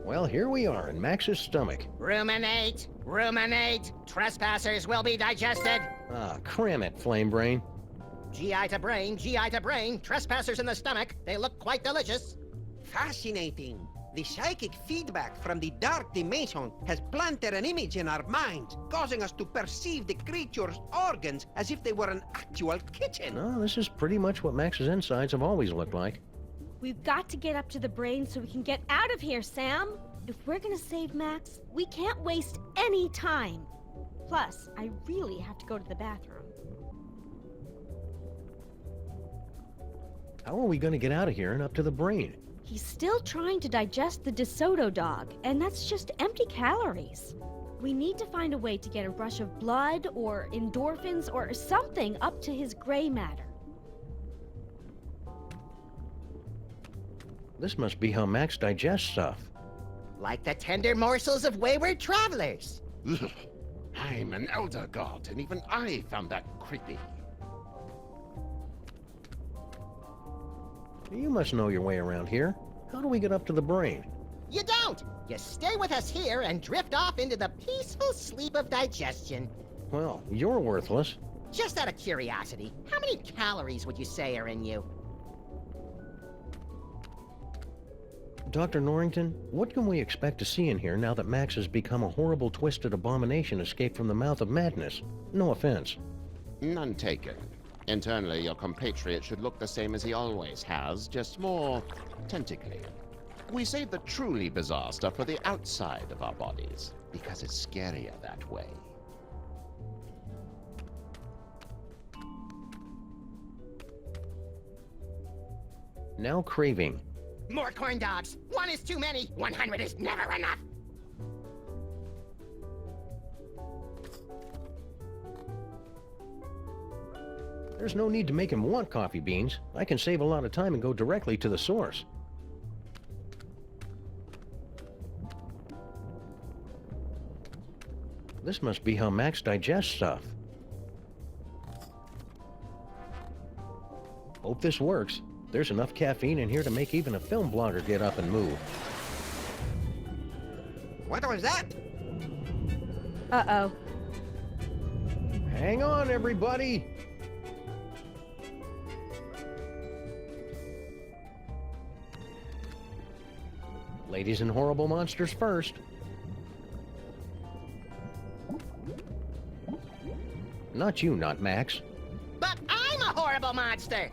Well, here we are in Max's stomach. Ruminate! Ruminate! Trespassers will be digested! Ah, cram it, Flame Brain. GI to brain, GI to brain, trespassers in the stomach. They look quite delicious. Fascinating. The psychic feedback from the dark dimension has planted an image in our minds, causing us to perceive the creature's organs as if they were an actual kitchen. No, this is pretty much what Max's insides have always looked like. We've got to get up to the brain so we can get out of here, Sam. If we're gonna save Max, we can't waste any time. Plus, I really have to go to the bathroom. How are we going to get out of here and up to the brain? He's still trying to digest the DeSoto dog, and that's just empty calories. We need to find a way to get a rush of blood or endorphins or something up to his gray matter. This must be how Max digests stuff. Like the tender morsels of wayward travelers. Ugh. I'm an elder god, and even I found that creepy. You must know your way around here. How do we get up to the brain? You don't! You stay with us here and drift off into the peaceful sleep of digestion. Well, you're worthless. Just out of curiosity, how many calories would you say are in you? Dr. Norrington, what can we expect to see in here now that Max has become a horrible, twisted abomination escaped from the mouth of madness? No offense. None taken. Internally, your compatriot should look the same as he always has, just more tentacly. We save the truly bizarre stuff for the outside of our bodies, because it's scarier that way. Now craving. More corn dogs. One is too many. 100 is never enough. There's no need to make him want coffee beans. I can save a lot of time and go directly to the source. This must be how Max digests stuff. Hope this works. There's enough caffeine in here to make even a film blogger get up and move. What was that? Uh-oh. Hang on, everybody! Ladies and horrible monsters first. Not you, not Max. But I'm a horrible monster!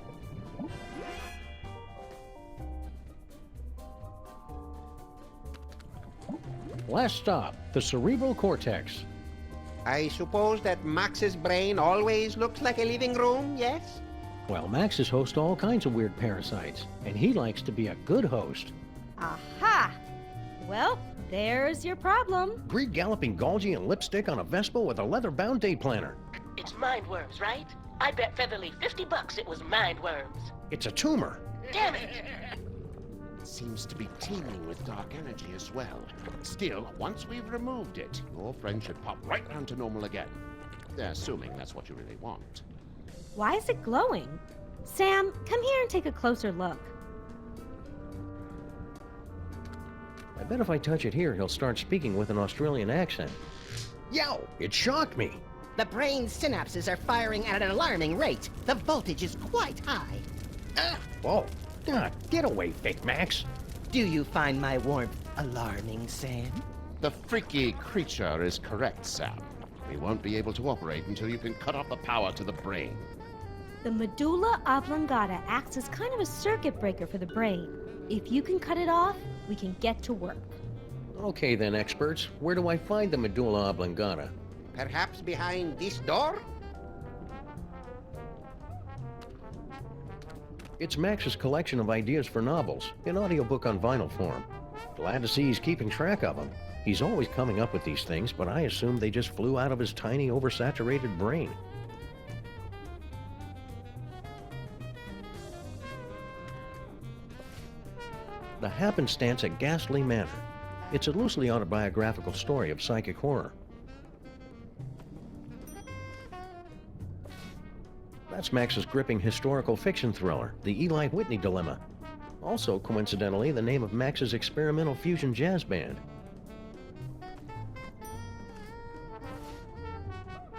Last stop, the cerebral cortex. I suppose that Max's brain always looks like a living room, yes? Well, Maxes host all kinds of weird parasites, and he likes to be a good host. Aha! Well, there's your problem. Greed galloping Golgi and lipstick on a Vespa with a leather-bound day planner. It's mind worms, right? I bet Featherly $50 it was mind worms. It's a tumor. Damn it! Seems to be teeming with dark energy as well. Still, once we've removed it, your friend should pop right round to normal again. Assuming that's what you really want. Why is it glowing? Sam, come here and take a closer look. I bet if I touch it here, he'll start speaking with an Australian accent. Yow! It shocked me! The brain synapses are firing at an alarming rate. The voltage is quite high. Ah! Whoa! Ah, get away, Fake Max! Do you find my warmth alarming, Sam? The freaky creature is correct, Sam. We won't be able to operate until you can cut off the power to the brain. The medulla oblongata acts as kind of a circuit breaker for the brain. If you can cut it off, we can get to work. Okay then, experts. Where do I find the medulla oblongata? Perhaps behind this door? It's Max's collection of ideas for novels, in audiobook on vinyl form. Glad to see he's keeping track of them. He's always coming up with these things, but I assumed they just flew out of his tiny, oversaturated brain. The Happenstance at Ghastly Manor. It's a loosely autobiographical story of psychic horror. That's Max's gripping historical fiction thriller, The Eli Whitney Dilemma. Also, coincidentally, the name of Max's experimental fusion jazz band.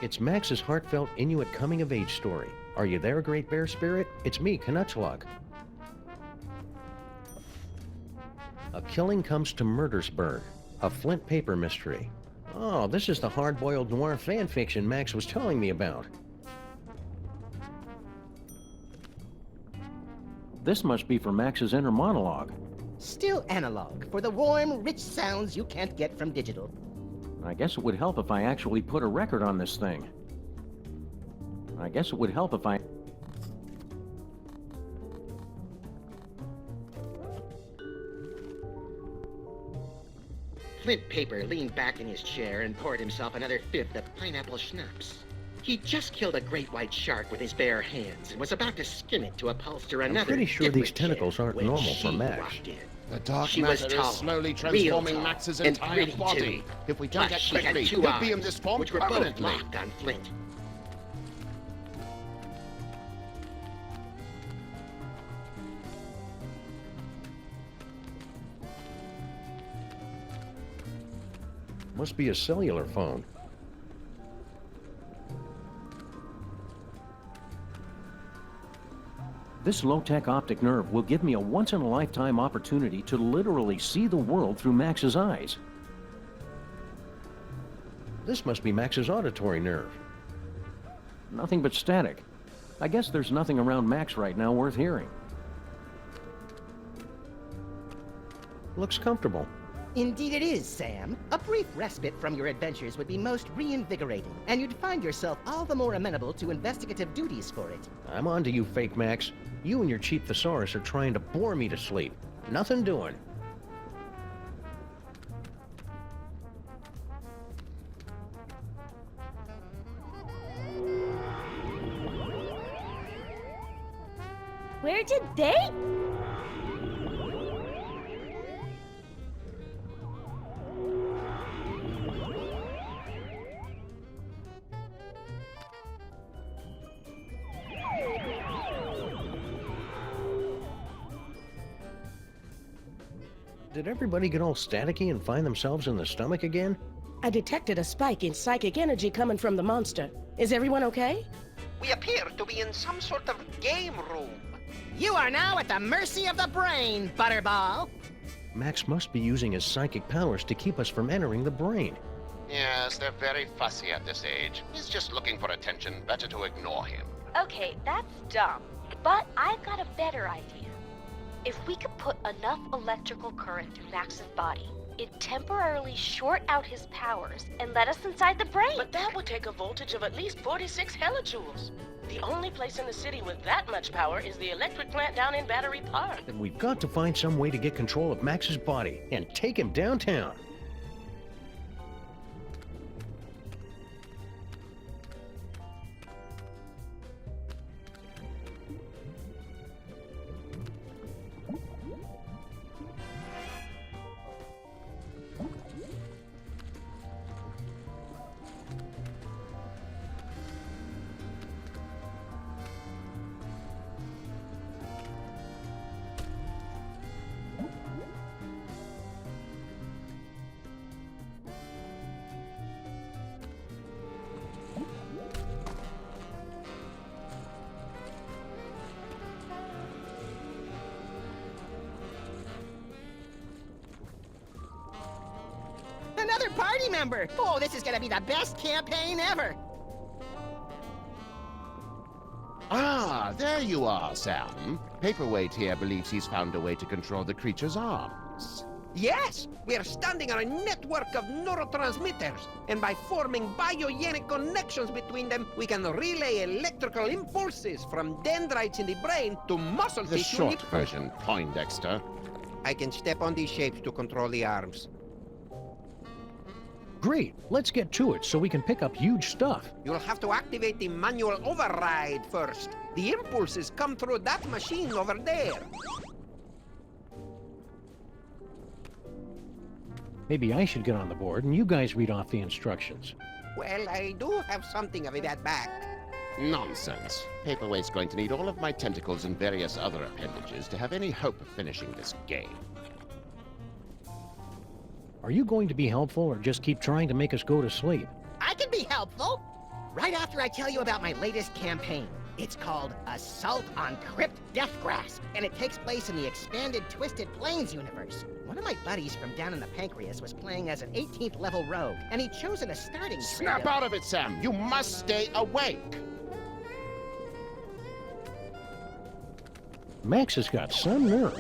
It's Max's heartfelt Inuit coming-of-age story. Are you there, Great Bear Spirit? It's me, Canuchlog. A Killing Comes to Murdersburg, a Flint paper mystery. Oh, this is the hard-boiled noir fan fiction Max was telling me about. This must be for Max's inner monologue. Still analog, for the warm, rich sounds you can't get from digital. I guess it would help if I actually put a record on this thing. I guess it would help if I... Flint Paper leaned back in his chair and poured himself another fifth of pineapple schnapps. He just killed a great white shark with his bare hands and was about to skin it to upholster another. I'm pretty sure these different tentacles kid aren't when normal for she Max. walked in. The dark She was matter tall, is slowly real transforming tall, Max's and entire pretty, body. too. If we don't Plus, get she had quickly, 2 he'll be eyes, transformed which were both permanently. locked on Flint. Must be a cellular phone. This low-tech optic nerve will give me a once-in-a-lifetime opportunity to literally see the world through Max's eyes. This must be Max's auditory nerve. Nothing but static. I guess there's nothing around Max right now worth hearing. Looks comfortable. Indeed it is, Sam. A brief respite from your adventures would be most reinvigorating, and you'd find yourself all the more amenable to investigative duties for it. I'm on to you, Fake Max. You and your cheap thesaurus are trying to bore me to sleep. Nothing doing. Where did they? Did everybody get all staticky and find themselves in the stomach again? I detected a spike in psychic energy coming from the monster. Is everyone okay? We appear to be in some sort of game room. You are now at the mercy of the brain, Butterball. Max must be using his psychic powers to keep us from entering the brain. Yes, they're very fussy at this age. He's just looking for attention. Better to ignore him. Okay, that's dumb. But I've got a better idea. If we could put enough electrical current through Max's body, it'd temporarily short out his powers and let us inside the brain. But that would take a voltage of at least 46 hellijoules. The only place in the city with that much power is the electric plant down in Battery Park. Then we've got to find some way to get control of Max's body and take him downtown. another party member! Oh, this is gonna be the best campaign ever! Ah, there you are, Sam. Paperweight here believes he's found a way to control the creature's arms. Yes, we are standing on a network of neurotransmitters, and by forming biogenic connections between them, we can relay electrical impulses from dendrites in the brain to muscle The tissue. short version, Poindexter. I can step on these shapes to control the arms. Great, let's get to it so we can pick up huge stuff. You'll have to activate the manual override first. The impulses come through that machine over there. Maybe I should get on the board and you guys read off the instructions. Well, I do have something of that back. Nonsense. Paperweight's going to need all of my tentacles and various other appendages to have any hope of finishing this game. Are you going to be helpful or just keep trying to make us go to sleep? I can be helpful! Right after I tell you about my latest campaign. It's called Assault on Crypt Death Grasp, and it takes place in the expanded Twisted Plains universe. One of my buddies from down in the Pancreas was playing as an 18th level rogue, and he'd chosen a starting Snap out of it, Sam! You must stay awake! Max has got some nerve.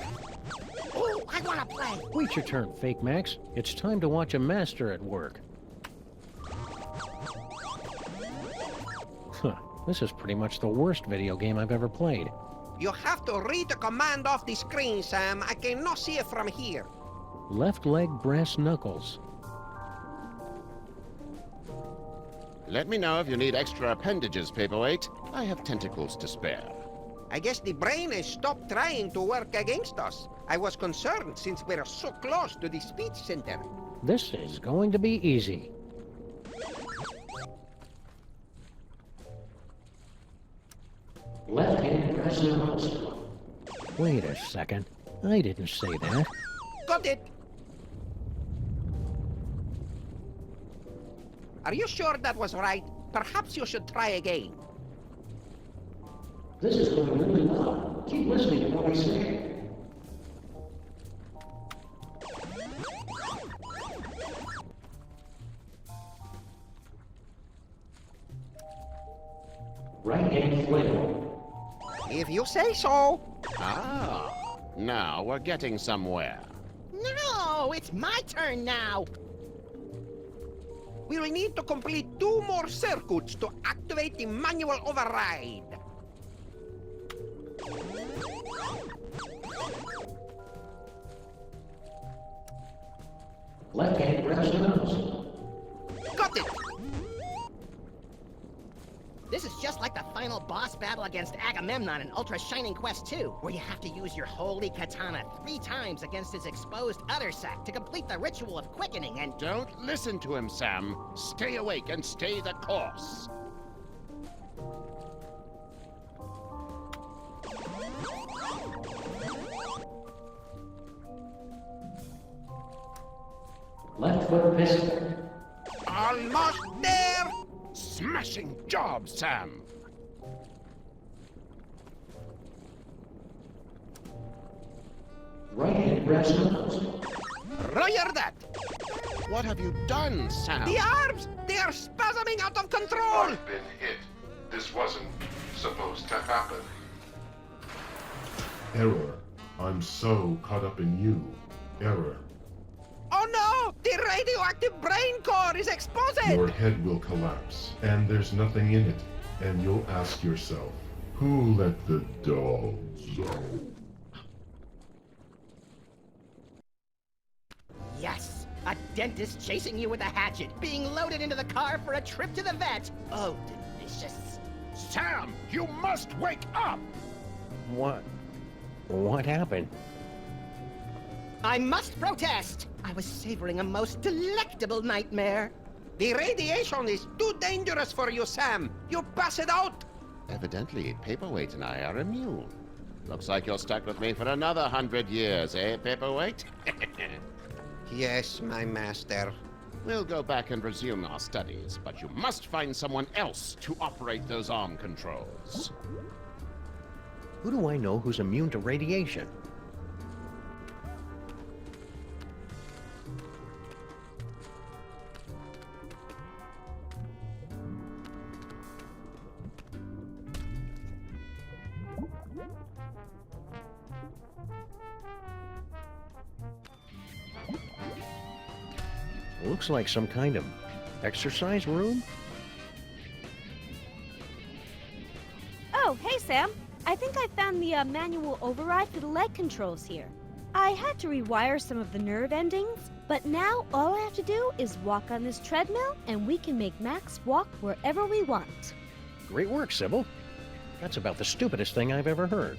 Oh, I wanna play! Wait your turn, Fake Max. It's time to watch a master at work. Huh, this is pretty much the worst video game I've ever played. You have to read the command off the screen, Sam. I cannot see it from here. Left leg brass knuckles. Let me know if you need extra appendages, Paperweight. I have tentacles to spare. I guess the brain has stopped trying to work against us. I was concerned since we're so close to the speech center. This is going to be easy. Left hand press knuckles. Wait a second. I didn't say that. Got it! Are you sure that was right? Perhaps you should try again. This is going really well. Keep listening to what I say. Right hand flail. If you say so. Ah, now we're getting somewhere. No, it's my turn now! We will need to complete 2 more circuits to activate the manual override. Left hand press knuckles. Got it! This is just like the final boss battle against Agamemnon in Ultra Shining Quest 2, where you have to use your holy katana 3 times against his exposed other sack to complete the ritual of quickening and... Don't listen to him, Sam. Stay awake and stay the course. Left foot pistol. Almost there! Smashing job, Sam. Right hand press knuckles. Roger that! What have you done, Sam? The arms! They are spasming out of control! I've been hit. This wasn't supposed to happen. Error. I'm so caught up in you. Error. Oh no! The radioactive brain core is exposed! Your head will collapse, and there's nothing in it. And you'll ask yourself, who let the dogs out? Yes! A dentist chasing you with a hatchet, being loaded into the car for a trip to the vet! Oh, delicious. Sam, you must wake up! What? What happened? I must protest! I was savoring a most delectable nightmare. The radiation is too dangerous for you, Sam. You pass it out. Evidently, Paperweight and I are immune. Looks like you're stuck with me for another 100 years, eh, Paperweight? Yes, my master. We'll go back and resume our studies, but you must find someone else to operate those arm controls. Who do I know who's immune to radiation? looks like some kind of exercise room. Oh, hey, Sam. I think I found the manual override for the leg controls here. I had to rewire some of the nerve endings, but now all I have to do is walk on this treadmill and we can make Max walk wherever we want. Great work, Sybil. That's about the stupidest thing I've ever heard.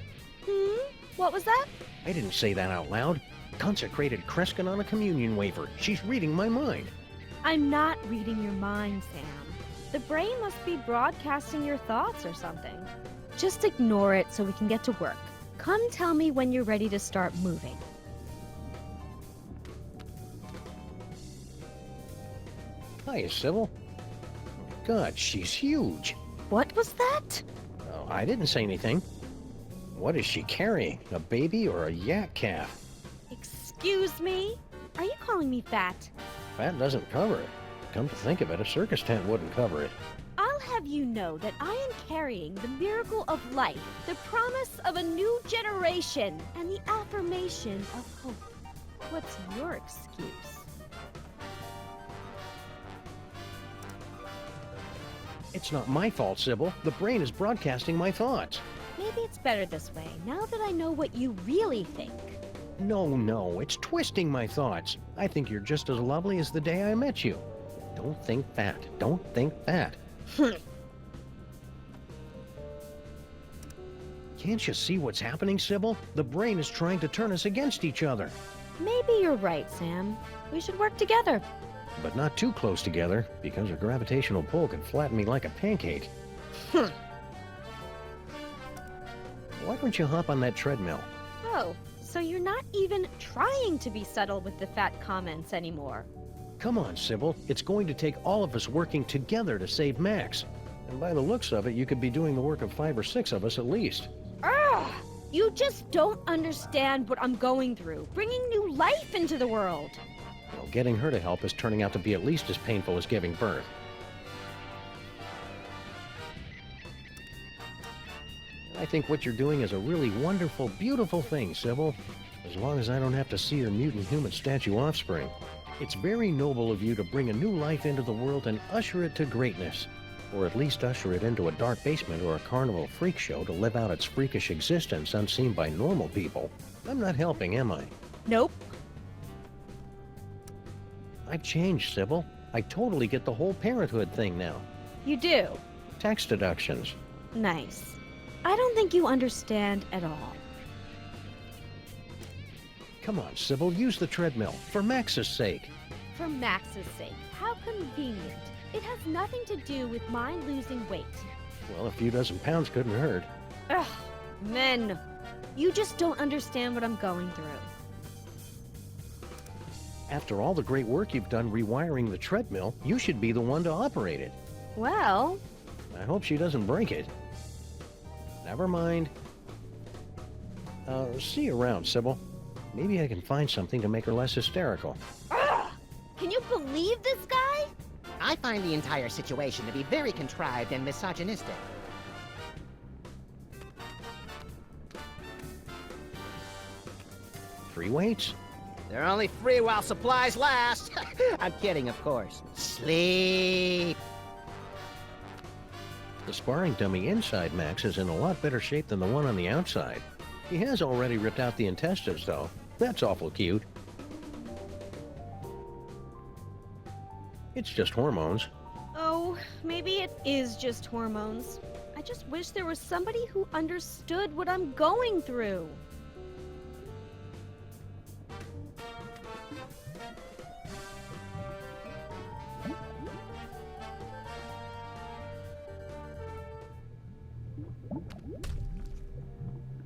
What was that? I didn't say that out loud. Consecrated Kreskin on a communion wafer. She's reading my mind. I'm not reading your mind, Sam. The brain must be broadcasting your thoughts or something. Just ignore it so we can get to work. Come tell me when you're ready to start moving. Hiya, Sybil. God, she's huge. What was that? Oh, I didn't say anything. What is she carrying? A baby or a yak calf? Excuse me? Are you calling me fat? Fat doesn't cover it. Come to think of it, a circus tent wouldn't cover it. I'll have you know that I am carrying the miracle of life, the promise of a new generation, and the affirmation of hope. What's your excuse? It's not my fault, Sybil. The brain is broadcasting my thoughts. Maybe it's better this way, now that I know what you really think. No, it's twisting my thoughts. I think you're just as lovely as the day I met you. Don't think that. Don't think that. Can't you see what's happening, Sybil? The brain is trying to turn us against each other. Maybe you're right, Sam. We should work together. But not too close together, because a gravitational pull could flatten me like a pancake. Why don't you hop on that treadmill? Oh, so you're not even trying to be subtle with the fat comments anymore. Come on, Sybil. It's going to take all of us working together to save Max. And by the looks of it, you could be doing the work of 5 or 6 of us at least. Ugh! You just don't understand what I'm going through, bringing new life into the world. Well, getting her to help is turning out to be at least as painful as giving birth. I think what you're doing is a really wonderful, beautiful thing, Sybil. As long as I don't have to see your mutant human statue offspring. It's very noble of you to bring a new life into the world and usher it to greatness. Or at least usher it into a dark basement or a carnival freak show to live out its freakish existence unseen by normal people. I'm not helping, am I? Nope. I've changed, Sybil. I totally get the whole parenthood thing now. You do? Tax deductions. Nice. I don't think you understand at all. Come on, Sybil, use the treadmill, for Max's sake. For Max's sake, how convenient. It has nothing to do with my losing weight. Well, a few dozen pounds couldn't hurt. Ugh, men. You just don't understand what I'm going through. After all the great work you've done rewiring the treadmill, you should be the one to operate it. Well... I hope she doesn't break it. Never mind. See you around, Sybil. Maybe I can find something to make her less hysterical. Ugh! Can you believe this guy? I find the entire situation to be very contrived and misogynistic. Free weights? They're only free while supplies last. I'm kidding, of course. Sleep. The sparring dummy inside Max is in a lot better shape than the one on the outside. He has already ripped out the intestines, though. That's awful cute. It's just hormones. Oh, maybe it is just hormones. I just wish there was somebody who understood what I'm going through.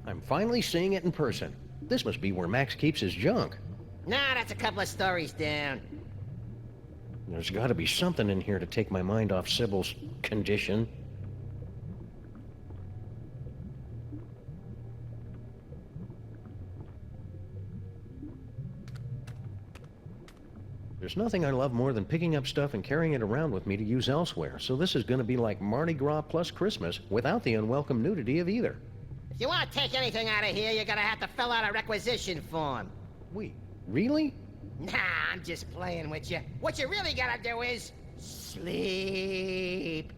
I'm finally seeing it in person. This must be where Max keeps his junk. Nah, that's a couple of stories down. There's got to be something in here to take my mind off Sybil's condition. There's nothing I love more than picking up stuff and carrying it around with me to use elsewhere, so this is going to be like Mardi Gras plus Christmas without the unwelcome nudity of either. If you want to take anything out of here, you're gonna have to fill out a requisition form. Wait, really? Nah, I'm just playing with you. What you really gotta do is sleep.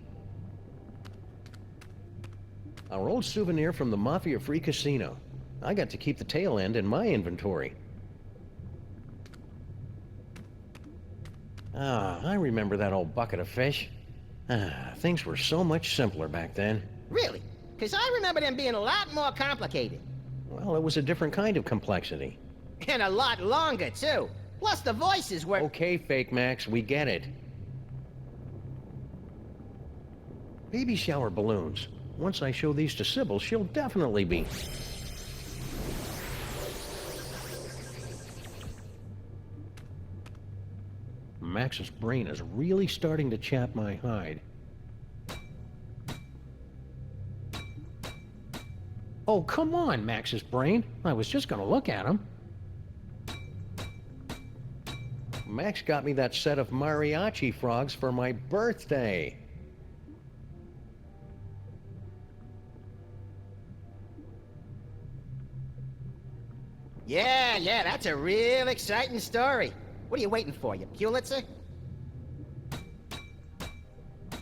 Our old souvenir from the Mafia-free casino. I got to keep the tail end in my inventory. Ah, I remember that old bucket of fish. Ah, things were so much simpler back then. Really? Because I remember them being a lot more complicated. Well, it was a different kind of complexity. And a lot longer, too. Plus the voices were... Okay, Fake Max, we get it. Baby shower balloons. Once I show these to Sybil, she'll definitely be... Max's brain is really starting to chap my hide. Oh, come on, Max's brain. I was just gonna look at him. Max got me that set of mariachi frogs for my birthday. Yeah, that's a real exciting story. What are you waiting for, you Pulitzer?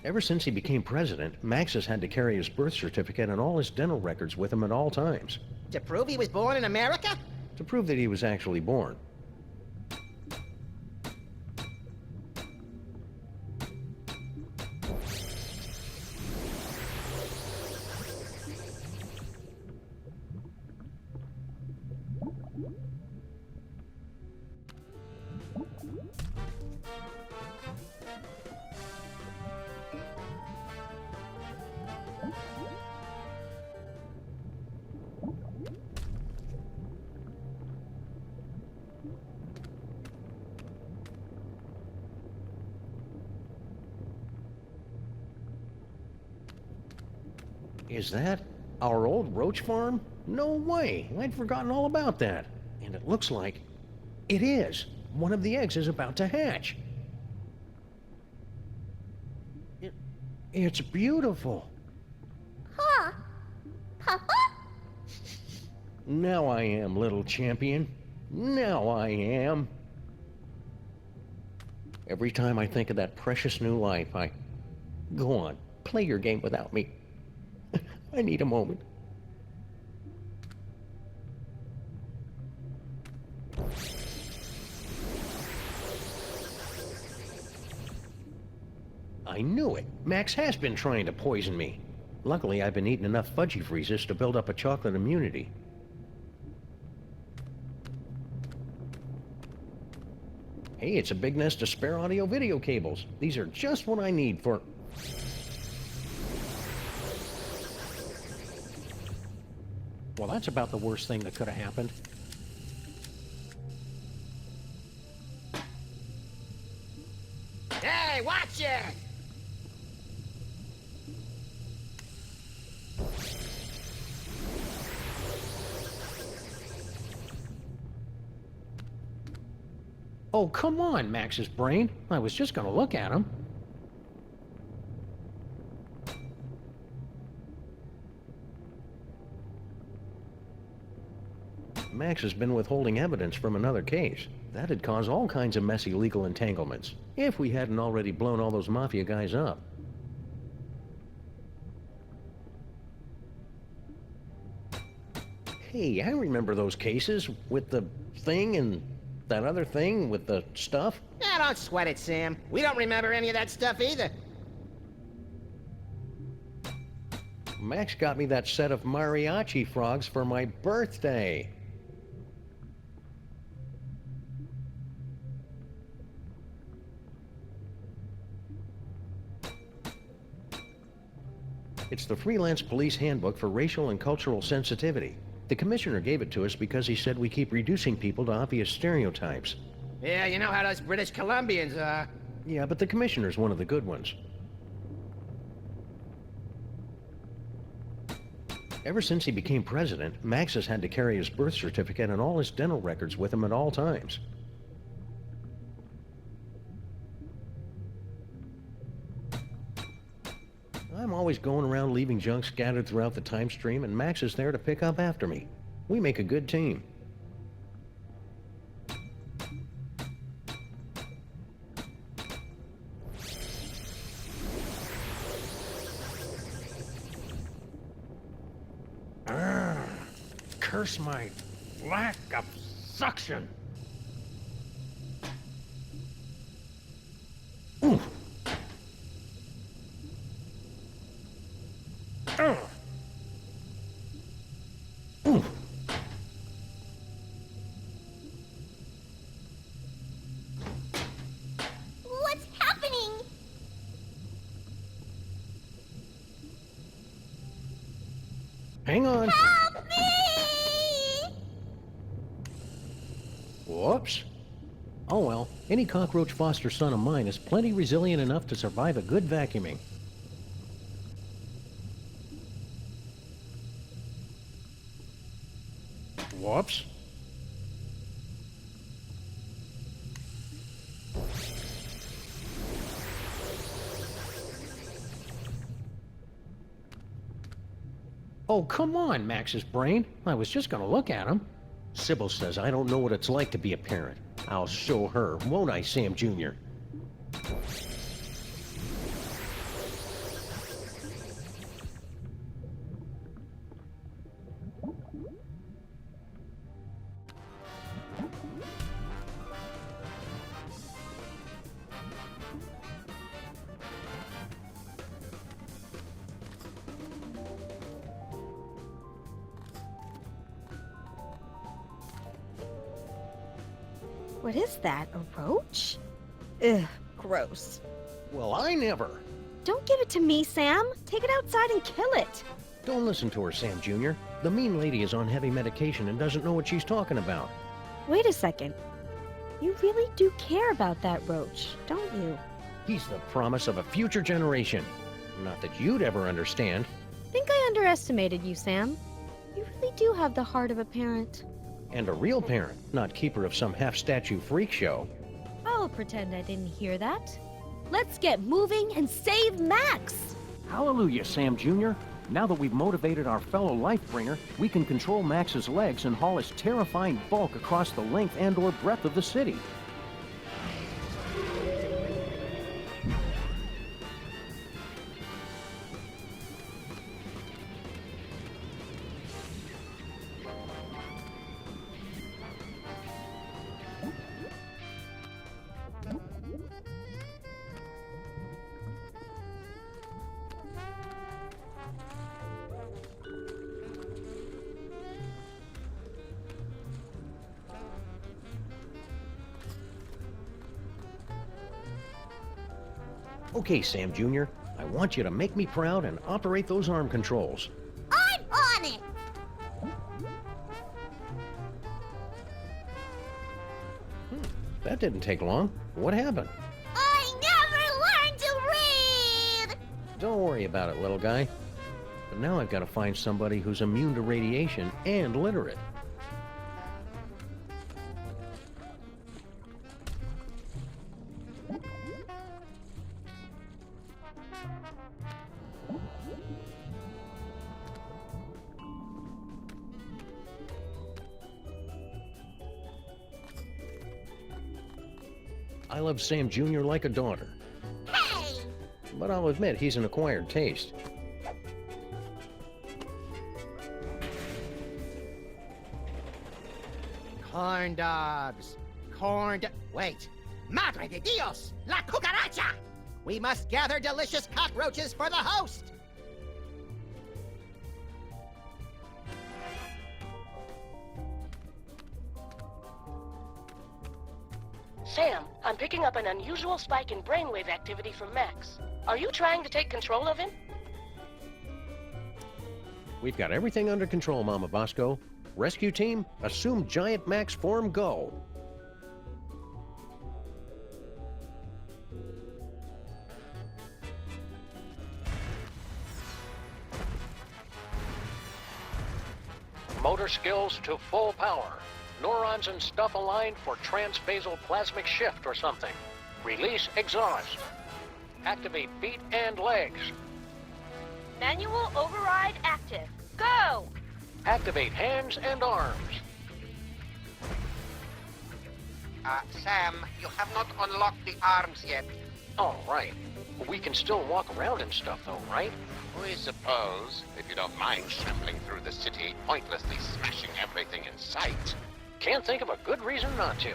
Ever since he became president, Max has had to carry his birth certificate and all his dental records with him at all times. To prove he was born in America? To prove that he was actually born. Is that our old roach farm? No way! I'd forgotten all about that. And it looks like it is. One of the eggs is about to hatch. It's beautiful. Huh? Papa? Now I am, little champion. Now I am. Every time I think of that precious new life, I... Go on, play your game without me. I need a moment. I knew it. Max has been trying to poison me. Luckily, I've been eating enough fudgy freezes to build up a chocolate immunity. Hey, it's a big nest of spare audio-video cables. These are just what I need for... Well, that's about the worst thing that could have happened. Hey, watch it! Oh, come on, Max's brain. I was just gonna look at him. Max has been withholding evidence from another case. That'd cause all kinds of messy legal entanglements, if we hadn't already blown all those mafia guys up. Hey, I remember those cases with the thing and that other thing with the stuff. Yeah, don't sweat it, Sam. We don't remember any of that stuff either. Max got me that set of mariachi frogs for my birthday. It's the Freelance Police Handbook for Racial and Cultural Sensitivity. The commissioner gave it to us because he said we keep reducing people to obvious stereotypes. Yeah, you know how those British Columbians are. Yeah, but the commissioner's one of the good ones. Ever since he became president, Max has had to carry his birth certificate and all his dental records with him at all times. I'm always going around leaving junk scattered throughout the time stream, and Max is there to pick up after me. We make a good team. Curse my lack of suction. Ooh. Ugh. Ooh. What's happening? Hang on. Help me! Whoops. Oh well, any cockroach foster son of mine is plenty resilient enough to survive a good vacuuming. Whoops. Oh, come on, Max's brain. I was just gonna look at him. Sybil says I don't know what it's like to be a parent. I'll show her, won't I, Sam Jr.? What is that? A roach? Ugh, gross. Well, I never. Don't give it to me, Sam. Take it outside and kill it. Don't listen to her, Sam Jr. The mean lady is on heavy medication and doesn't know what she's talking about. Wait a second. You really do care about that roach, don't you? He's the promise of a future generation. Not that you'd ever understand. Think I underestimated you, Sam. You really do have the heart of a parent. And a real parent, not keeper of some half-statue freak show. I'll pretend I didn't hear that. Let's get moving and save Max! Hallelujah, Sam Jr. Now that we've motivated our fellow Lifebringer, we can control Max's legs and haul his terrifying bulk across the length and/or breadth of the city. Okay, Sam Jr., I want you to make me proud and operate those arm controls. I'm on it! That didn't take long. What happened? I never learned to read! Don't worry about it, little guy. But now I've got to find somebody who's immune to radiation and literate. I love Sam Jr. like a daughter, Hey! but I'll admit he's an acquired taste. Corn dogs. Wait. Madre de Dios! La cucaracha! We must gather delicious cockroaches for the host! Sam, I'm picking up an unusual spike in brainwave activity from Max. Are you trying to take control of him? We've got everything under control, Mama Bosco. Rescue team, assume Giant Max form, go. Motor skills to full power. Neurons and stuff aligned for transphasal plasmic shift or something. Release exhaust. Activate feet and legs. Manual override active. Go! Activate hands and arms. Sam, you have not unlocked the arms yet. Oh, right. We can still walk around and stuff, though, right? We suppose, if you don't mind shambling through the city, pointlessly smashing everything in sight. Can't think of a good reason not to.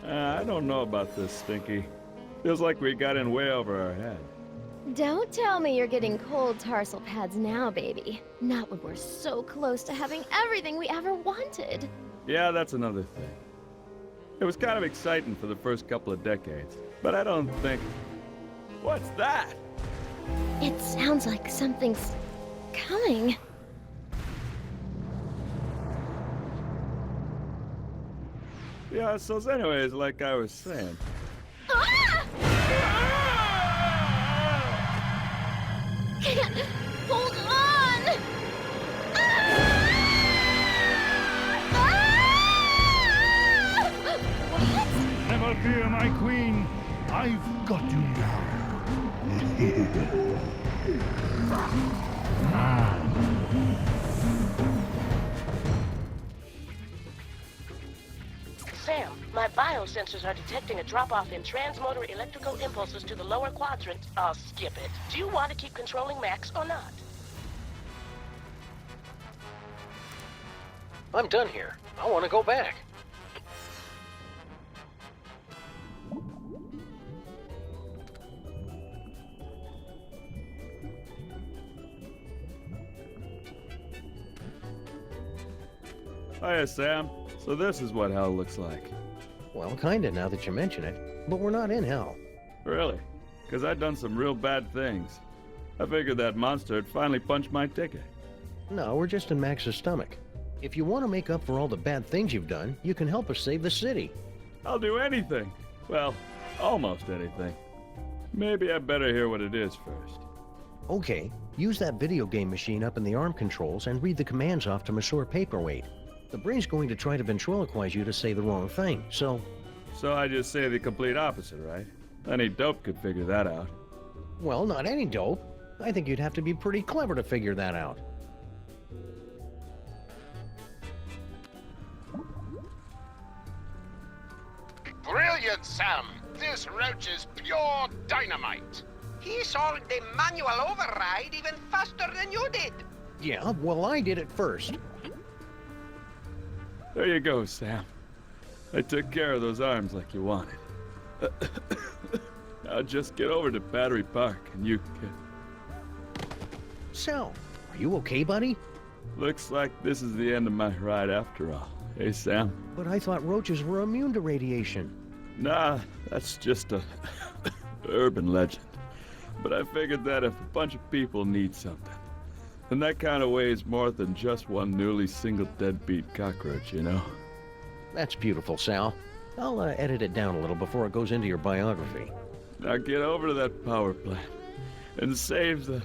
I don't know about this, Stinky. Feels like we got in way over our head. Don't tell me you're getting cold tarsal pads now, baby. Not when we're so close to having everything we ever wanted. Yeah, that's another thing. It was kind of exciting for the first couple of decades, but I don't think... What's that? It sounds like something's coming. Yeah, so anyways, like I was saying... Ah! Hold on! What? Never fear, my queen. I've got you now. Sam, my biosensors are detecting a drop-off in transmotor electrical impulses to the lower quadrant. I'll skip it. Do you want to keep controlling Max or not? I'm done here. I want to go back. Hiya, Sam. So this is what hell looks like. Well, kinda now that you mention it. But we're not in hell. Really? Because I'd done some real bad things. I figured that monster had finally punched my ticket. No, we're just in Max's stomach. If you want to make up for all the bad things you've done, you can help us save the city. I'll do anything. Well, almost anything. Maybe I better hear what it is first. Okay, use that video game machine up in the arm controls and read the commands off to Monsieur Paperweight. The brain's going to try to ventriloquize you to say the wrong thing, so... So I just say the complete opposite, right? Any dope could figure that out. Well, not any dope. I think you'd have to be pretty clever to figure that out. Brilliant, Sam! This roach is pure dynamite! He solved the manual override even faster than you did. Yeah, well, I did it first. There you go, Sam. I took care of those arms like you wanted. Now just get over to Battery Park and you can... Sal, are you okay, buddy? Looks like this is the end of my ride after all. Hey, Sam? But I thought roaches were immune to radiation. Nah, that's just a urban legend. But I figured that if a bunch of people need something, then that kind of weighs more than just one newly single deadbeat cockroach, you know? That's beautiful, Sal. I'll edit it down a little before it goes into your biography. Now get over to that power plant and save the...